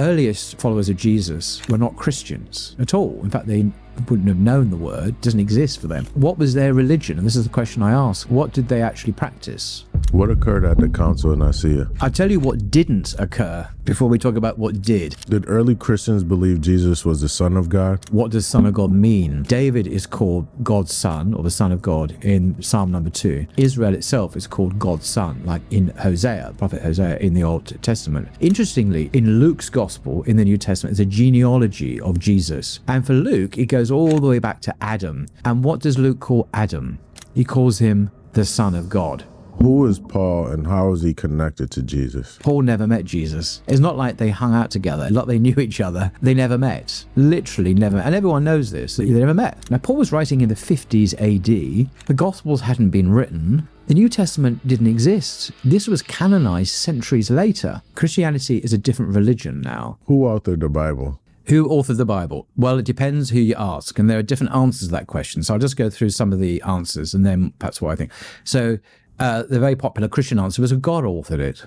earliest followers of Jesus were not Christians at all. In fact, they wouldn't have known the word. It doesn't exist for them. What was their religion? And this is the question I ask. What did they actually practice? What occurred at the Council of Nicaea? I'll tell you what didn't occur before we talk about what did. Did early Christians believe Jesus was the Son of God? What does Son of God mean? David is called God's son, or the Son of God, in Psalm number 2. Israel itself is called God's son, like in Hosea, prophet Hosea in the Old Testament. Interestingly, in Luke's Gospel in the New Testament, there's a genealogy of Jesus. And for Luke, it goes all the way back to Adam. And what does Luke call Adam? He calls him the Son of God. Who is Paul and how is he connected to Jesus? Paul never met Jesus. It's not like they hung out together, not they knew each other. They never met. Literally never met. And everyone knows this, that they never met. Now, Paul was writing in the 50s AD. The Gospels hadn't been written. The New Testament didn't exist. This was canonized centuries later. Christianity is a different religion now. Who authored the Bible? Who authored the Bible? Well, it depends who you ask, and there are different answers to that question. So I'll just go through some of the answers, and then perhaps what I think. So the very popular Christian answer was God authored it.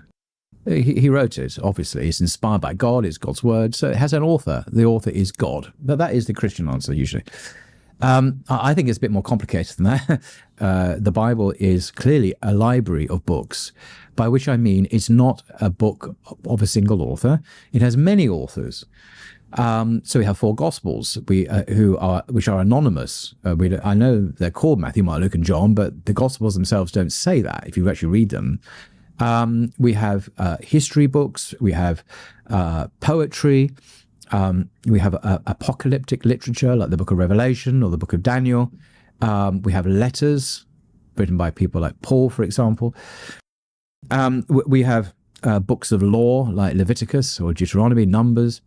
He wrote it, obviously. It's inspired by God. It's God's word. So it has an author. The author is God. But that is the Christian answer, usually. I think it's a bit more complicated than that. The Bible is clearly a library of books, by which I mean it's not a book of a single author. It has many authors. So we have 4 Gospels, which are anonymous. I know they're called Matthew, Mark, Luke, and John, but the Gospels themselves don't say that if you actually read them. We have history books. We have poetry. We have apocalyptic literature like the Book of Revelation or the Book of Daniel. We have letters written by people like Paul, for example. We have books of law like Leviticus or Deuteronomy, Numbers.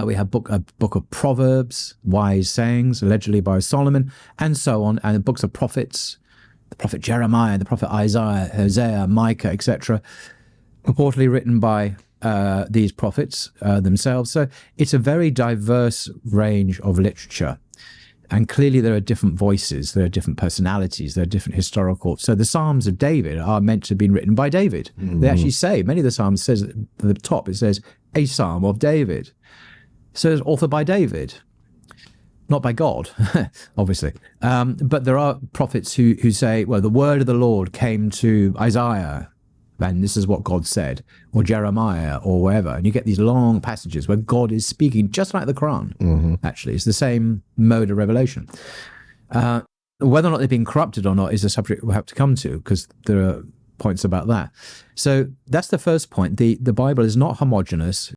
We have a book of Proverbs, wise sayings, allegedly by Solomon, and so on, and books of prophets, the prophet Jeremiah, the prophet Isaiah, Hosea, Micah, etc., purportedly written by these prophets themselves. So it's a very diverse range of literature. And clearly there are different voices, there are different personalities, there are different historical. So the Psalms of David are meant to have been written by David. Mm-hmm. They actually say, many of the Psalms says at the top, it says, a Psalm of David. So it's authored by David, not by God, obviously. But there are prophets who say, well, the word of the Lord came to Isaiah, and this is what God said, or Jeremiah, or wherever. And you get these long passages where God is speaking, just like the Quran, actually. It's the same mode of revelation. Whether or not they've been corrupted or not is a subject we'll have to come to, because there are points about that. So that's the first point. The Bible is not homogeneous.